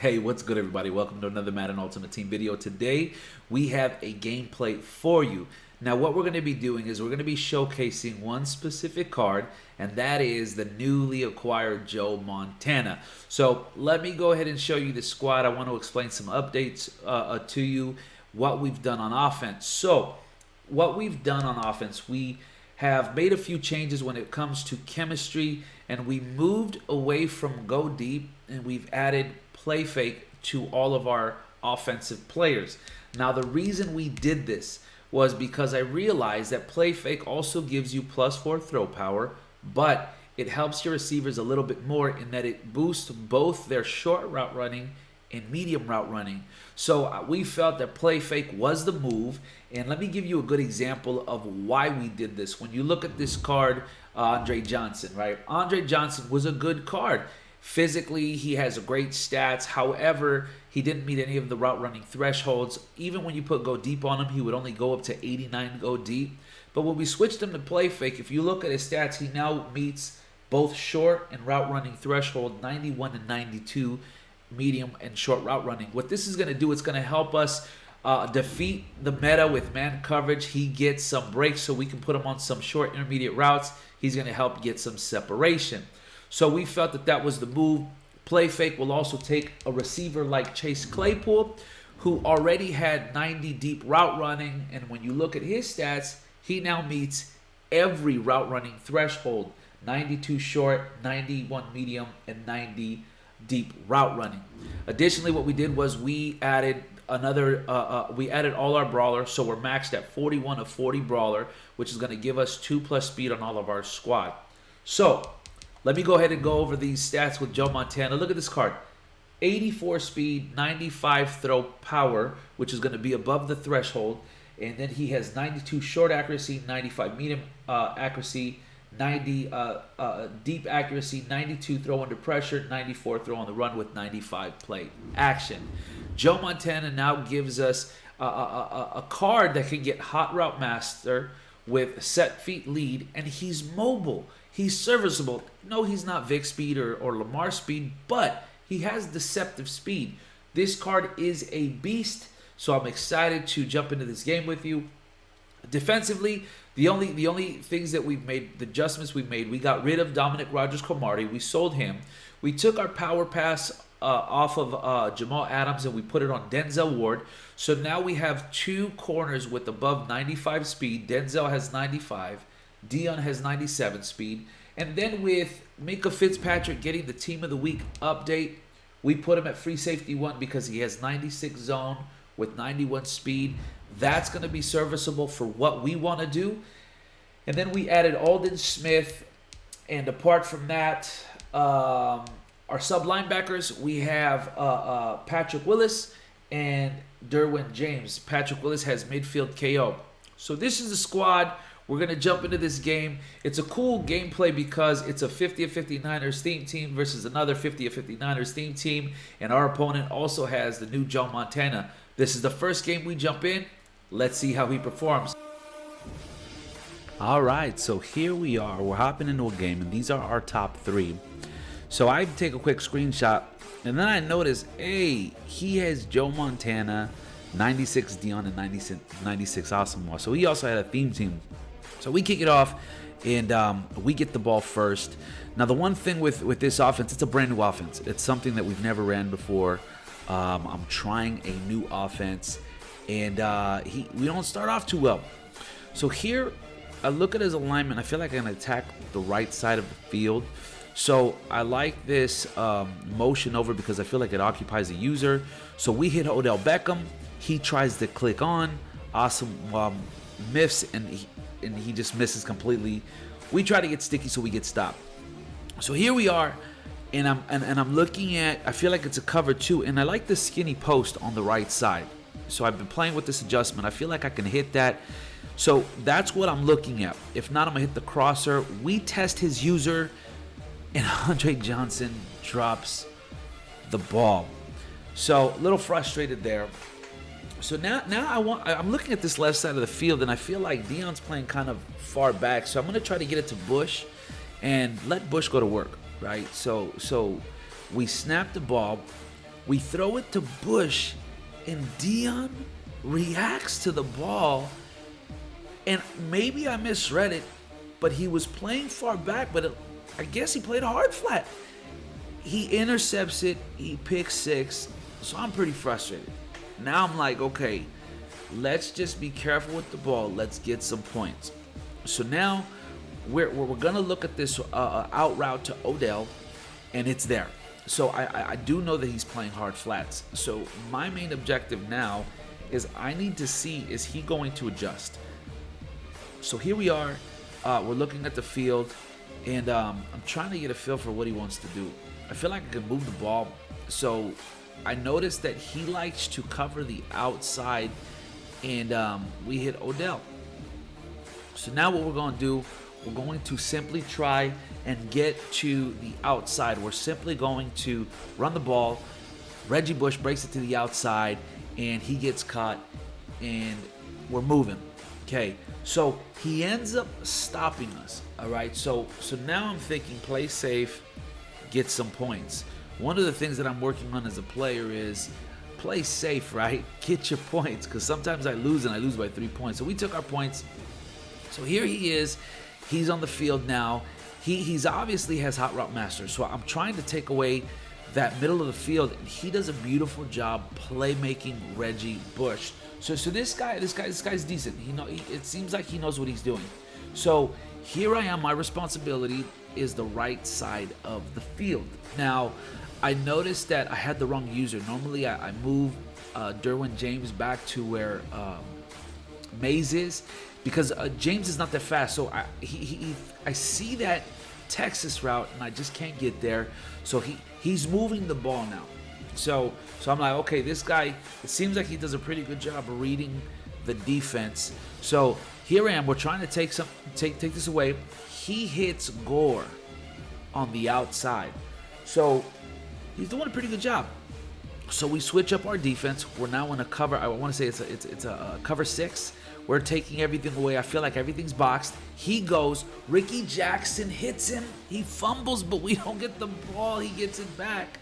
Hey, what's good, everybody? Welcome to another Madden Ultimate Team video. Today, we have a gameplay for you. Now, what we're going to be doing is we're going to be showcasing one specific card, and that is the newly acquired Joe Montana. So, let me go ahead and show you the squad. I want to explain some updates to you, what we've done on offense. So, what we've done on offense, we have made a few changes when it comes to chemistry, and we moved away from go deep, and we've added play fake to all of our offensive players. Now, the reason we did this was because I realized that play fake also gives you +4 throw power, but it helps your receivers a little bit more in that it boosts both their short route running and medium route running. So we felt that play fake was the move, and let me give you a good example of why we did this. When you look at this card, Andre Johnson, right? Andre Johnson was a good card. Physically, he has great stats. However, he didn't meet any of the route running thresholds. Even when you put go deep on him, he would only go up to 89 go deep. But when we switched him to play fake, if you look at his stats, he now meets both short and route running threshold, 91 and 92, medium and short route running. What this is going to do, it's going to help us defeat the meta with man coverage. He gets some breaks, so we can put him on some short intermediate routes. He's going to help get some separation. So we felt that that was the move. Play fake will also take a receiver like Chase Claypool, who already had 90 deep route running. And when you look at his stats, he now meets every route running threshold, 92 short, 91 medium, and 90 deep route running. Additionally, what we did was we added we added all our brawlers, so we're maxed at 41 of 40 brawler, which is going to give us 2+ speed on all of our squad. So let me go ahead and go over these stats with Joe Montana. Look at this card. 84 speed, 95 throw power, which is going to be above the threshold. And then he has 92 short accuracy, 95 medium accuracy, 90 deep accuracy, 92 throw under pressure, 94 throw on the run with 95 play action. Joe Montana now gives us a card that can get hot route master with set feet lead, and he's mobile. He's serviceable. No, he's not Vic speed or Lamar speed, but he has deceptive speed. This card is a beast, so I'm excited to jump into this game with you. Defensively, the only things that we've made, the adjustments we've made, we got rid of Dominic Rodgers-Cromartie. We sold him. We took our power pass off of Jamal Adams, and we put it on Denzel Ward. So now we have two corners with above 95 speed. Denzel has 95. Dion has 97 speed. And then with Minkah Fitzpatrick getting the Team of the Week update, we put him at free safety 1 because he has 96 zone with 91 speed. That's going to be serviceable for what we want to do. And then we added Aldon Smith. And apart from that, our sub linebackers, we have Patrick Willis and Derwin James. Patrick Willis has midfield KO. So this is the squad. We're going to jump into this game. It's a cool gameplay because it's a 50 of 59ers theme team versus another 50 of 59ers theme team. And our opponent also has the new Joe Montana. This is the first game we jump in. Let's see how he performs. All right, so here we are. We're hopping into a game, and these are our top 3. So I take a quick screenshot, and then I notice, hey, he has Joe Montana, 96 Dion, and 96 Asamoah. So he also had a theme team. So we kick it off, and we get the ball first. Now, the one thing with this offense, it's a brand new offense. It's something that we've never ran before. I'm trying a new offense, and we don't start off too well. So here, I look at his alignment. I feel like I can attack the right side of the field. So I like this motion over because I feel like it occupies the user. So we hit Odell Beckham. He tries to click on. Awesome miffs, and he just misses completely. We try to get sticky, so we get stopped. So here we are, and I'm looking at, I feel like it's a cover 2, and I like the skinny post on the right side. So I've been playing with this adjustment. I feel like I can hit that. So that's what I'm looking at. If not, I'm going to hit the crosser. We test his user, and Andre Johnson drops the ball. So a little frustrated there. So now I'm looking at this left side of the field, and I feel like Dion's playing kind of far back. So I'm going to try to get it to Bush and let Bush go to work, right? So we snap the ball. We throw it to Bush, and Dion reacts to the ball. And maybe I misread it, but he was playing far back, but I guess he played a hard flat. He intercepts it, he picks 6, so I'm pretty frustrated. Now I'm like, okay, let's just be careful with the ball. Let's get some points. So now we're going to look at this out route to Odell, and it's there. So I do know that he's playing hard flats. So my main objective now is I need to see, is he going to adjust? So here we are. We're looking at the field, and I'm trying to get a feel for what he wants to do. I feel like I can move the ball. So I noticed that he likes to cover the outside, and we hit Odell. So now what we're going to do, we're going to simply try and get to the outside. We're simply going to run the ball. Reggie Bush breaks it to the outside, and he gets caught, and we're moving. Okay, so he ends up stopping us. All right, so now I'm thinking play safe, get some points. One of the things that I'm working on as a player is play safe, right? Get your points, because sometimes I lose, and I lose by 3 points. So we took our points. So here he is. He's on the field now. He's obviously has hot route master. So I'm trying to take away that middle of the field, and he does a beautiful job playmaking Reggie Bush. So this guy's decent. It seems like he knows what he's doing. So here I am. My responsibility is the right side of the field. Now, I noticed that I had the wrong user. Normally, I move Derwin James back to where Mays is, because James is not that fast. So I see that Texas route, and I just can't get there. So he's moving the ball now. So I'm like, okay, this guy, it seems like he does a pretty good job of reading the defense. So here I am. We're trying to take this away. He hits Gore on the outside. So he's doing a pretty good job. So we switch up our defense. We're now in a cover. I want to say it's a cover 6. We're taking everything away. I feel like everything's boxed. He goes. Ricky Jackson hits him. He fumbles, but we don't get the ball. He gets it back.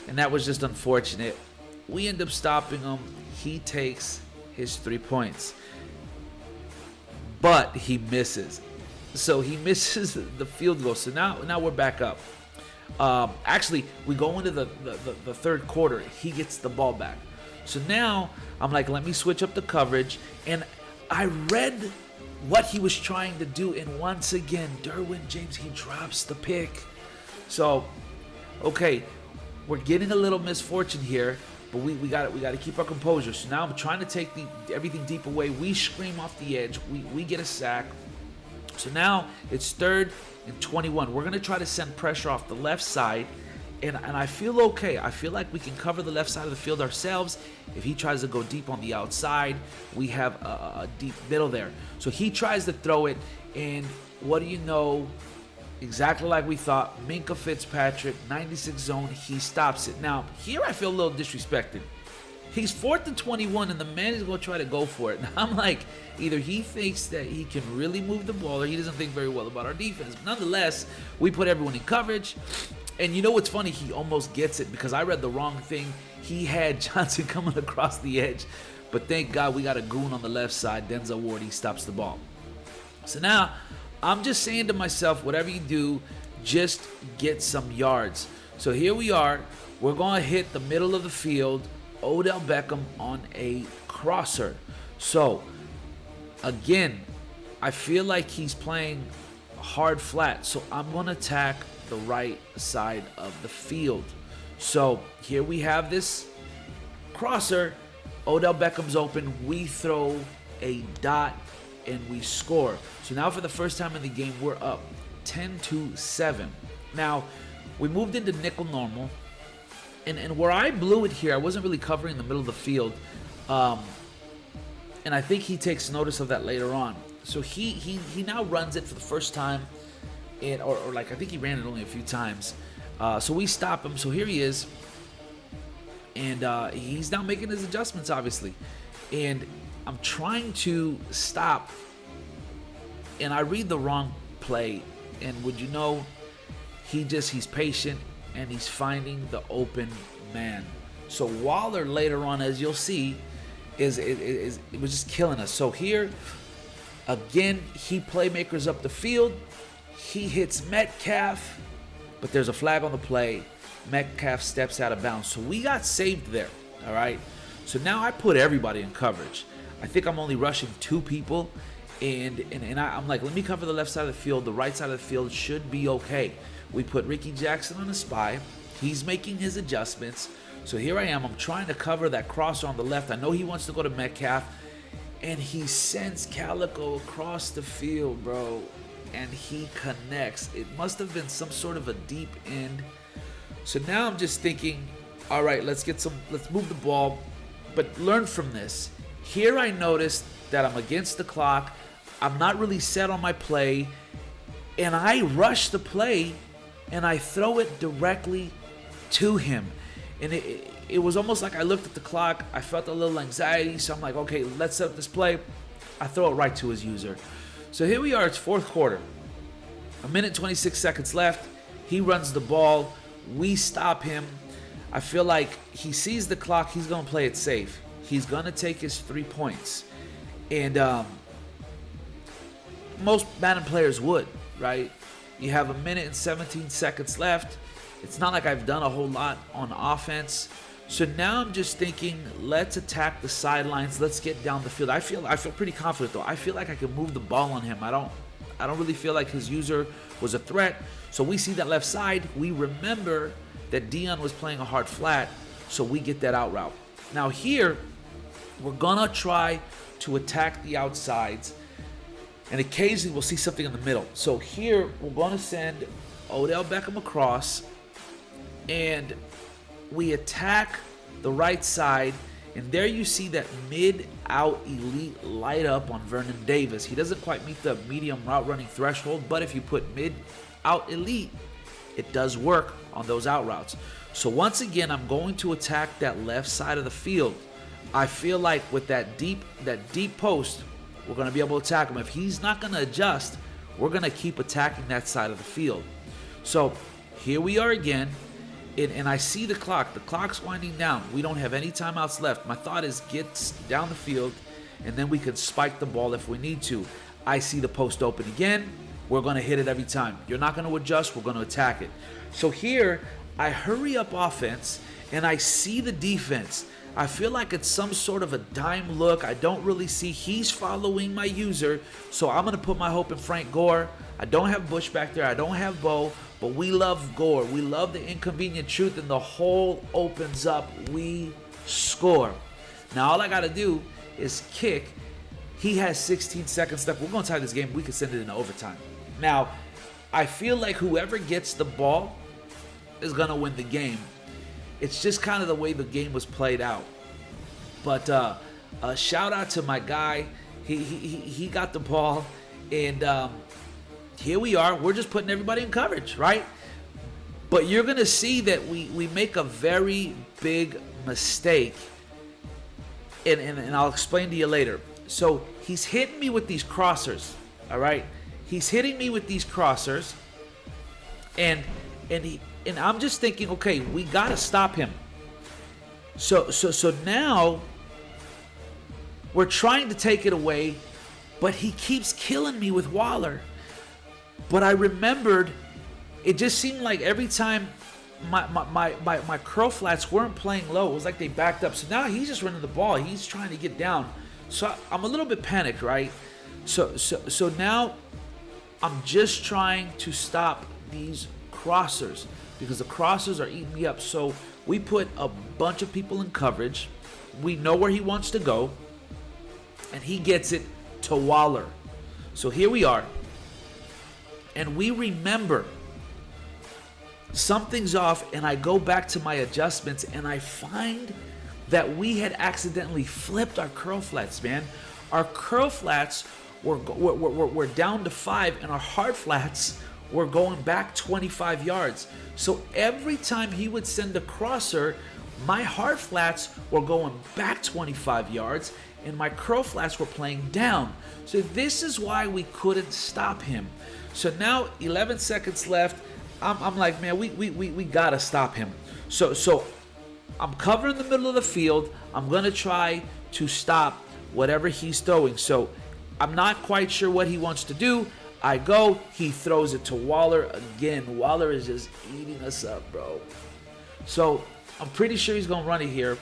And that was just unfortunate. We end up stopping him. He takes his 3 points. But he misses. So he misses the field goal. So now we're back up. Actually, we go into the third quarter. He gets the ball back. So now I'm like, let me switch up the coverage. And I read what he was trying to do. And once again, Derwin James, he drops the pick. So, okay, we're getting a little misfortune here. But we got to keep our composure. So now I'm trying to take everything deep away. We scream off the edge. We get a sack. So now it's 3rd and 21. We're going to try to send pressure off the left side. And I feel okay. I feel like we can cover the left side of the field ourselves. If he tries to go deep on the outside, we have a deep middle there. So he tries to throw it, and what do you know? Exactly like we thought. Minkah Fitzpatrick, 96 zone, he stops it. Now, here I feel a little disrespected. He's 4th and 21, and the man is going to try to go for it. Now, I'm like, either he thinks that he can really move the ball, or he doesn't think very well about our defense. But nonetheless, we put everyone in coverage. And you know what's funny? He almost gets it, because I read the wrong thing. He had Johnson coming across the edge. But thank God we got a goon on the left side. Denzel Ward, he stops the ball. So now I'm just saying to myself, whatever you do, just get some yards. So here we are. We're going to hit the middle of the field. Odell Beckham on a crosser. So, again, I feel like he's playing hard flat. So I'm going to attack the right side of the field. So here we have this crosser. Odell Beckham's open. We throw a dot and we score. So now for the first time in the game, we're up 10-7. Now we moved into nickel normal, and where I blew it here, I wasn't really covering the middle of the field, and I think he takes notice of that later on. So he now runs it for the first time, or like I think he ran it only a few times. So we stop him. So here he is, and he's now making his adjustments, obviously. And I'm trying to stop, and I read the wrong play. And would you know, he's patient, and he's finding the open man. So Waller later on, as you'll see, it was just killing us. So here, again, he playmakers up the field. He hits Metcalf, but there's a flag on the play. Metcalf steps out of bounds. So we got saved there, all right? So now I put everybody in coverage. I think I'm only rushing 2 people, and I'm like, let me cover the left side of the field. The right side of the field should be okay. We put Ricky Jackson on a spy. He's making his adjustments. So here I am. I'm trying to cover that crosser on the left. I know he wants to go to Metcalf, and he sends Calico across the field, bro, and he connects. It must have been some sort of a deep end. So now I'm just thinking, all right, let's move the ball, but learn from this. Here I noticed that I'm against the clock. I'm not really set on my play, and I rush the play, and I throw it directly to him. And it was almost like I looked at the clock. I felt a little anxiety, so I'm like, okay, let's set up this play. I throw it right to his user. So here we are. It's fourth quarter. 1 minute 26 seconds left. He runs the ball. We stop him. I feel like he sees the clock. He's going to play it safe. He's going to take his 3 points. And most Madden players would, right? You have 1 minute and 17 seconds left. It's not like I've done a whole lot on offense. So now I'm just thinking, let's attack the sidelines. Let's get down the field. I feel pretty confident though. I feel like I can move the ball on him. I don't really feel like his user was a threat. So we see that left side. We remember that Dion was playing a hard flat, so we get that out route. Now here, we're gonna try to attack the outsides, and occasionally we'll see something in the middle. So here, we're gonna send Odell Beckham across, and we attack the right side, and there you see that mid-out elite light up on Vernon Davis. He doesn't quite meet the medium route running threshold, but if you put mid-out elite, it does work on those out routes. So once again, I'm going to attack that left side of the field. I feel like with that deep post, we're going to be able to attack him. If he's not going to adjust, we're going to keep attacking that side of the field. So here we are again. And I see the clock. The clock's winding down. We don't have any timeouts left. My thought is get down the field, and then we can spike the ball if we need to. I see the post open again. We're going to hit it every time. You're not going to adjust. We're going to attack it. So here, I hurry up offense, and I see the defense. I feel like it's some sort of a dime look. I don't really see. He's following my user, so I'm going to put my hope in Frank Gore. I don't have Bush back there. I don't have Bo. But we love Gore. We love the inconvenient truth, and the hole opens up. We score. Now, all I got to do is kick. He has 16 seconds left. We're going to tie this game. We can send it into overtime. Now, I feel like whoever gets the ball is going to win the game. It's just kind of the way the game was played out. But a shout out to my guy. He got the ball, and here we are. We're just putting everybody in coverage, right? But you're going to see that we make a very big mistake. And I'll explain to you later. So he's hitting me with these crossers, all right? He's hitting me with these crossers. And I'm just thinking, okay, we got to stop him. So now we're trying to take it away, but he keeps killing me with Waller. But I remembered, it just seemed like every time my curl flats weren't playing low, it was like they backed up. So now he's just running the ball. He's trying to get down. So I'm a little bit panicked, right? So now I'm just trying to stop these crossers because the crossers are eating me up. So we put a bunch of people in coverage. We know where he wants to go, and he gets it to Waller. So here we are. And we remember something's off, and I go back to my adjustments, and I find that we had accidentally flipped our curl flats, man. Our curl flats were down to 5, and our hard flats were going back 25 yards. So every time he would send a crosser, my hard flats were going back 25 yards, and my curl flats were playing down. So this is why we couldn't stop him. So now 11 seconds left. I'm like, man, we gotta stop him. So I'm covering the middle of the field. I'm going to try to stop whatever he's throwing. So I'm not quite sure what he wants to do. I go. He throws it to Waller again. Waller is just eating us up, bro. So I'm pretty sure he's going to run it here.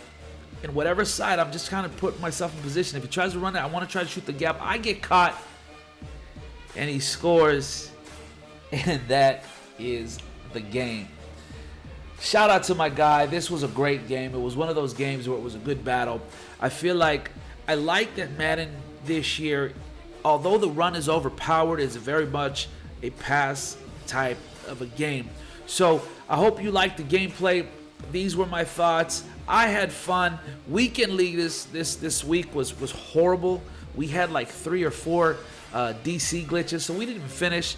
And whatever side, I'm just kind of putting myself in position. If he tries to run it, I want to try to shoot the gap. I get caught. And he scores. And that is the game. Shout out to my guy. This was a great game. It was one of those games where it was a good battle. I feel like I like that Madden this year, although the run is overpowered, is very much a pass type of a game. So I hope you liked the gameplay. These were my thoughts. I had fun. Weekend League this week was horrible. We had like 3 or 4 DC glitches, so we didn't even finish.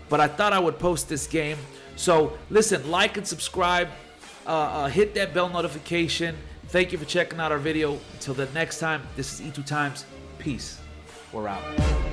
But I thought I would post this game. So listen, like and subscribe. Hit that bell notification. Thank you for checking out our video. Until the next time, this is E2 Times. Peace. We're out.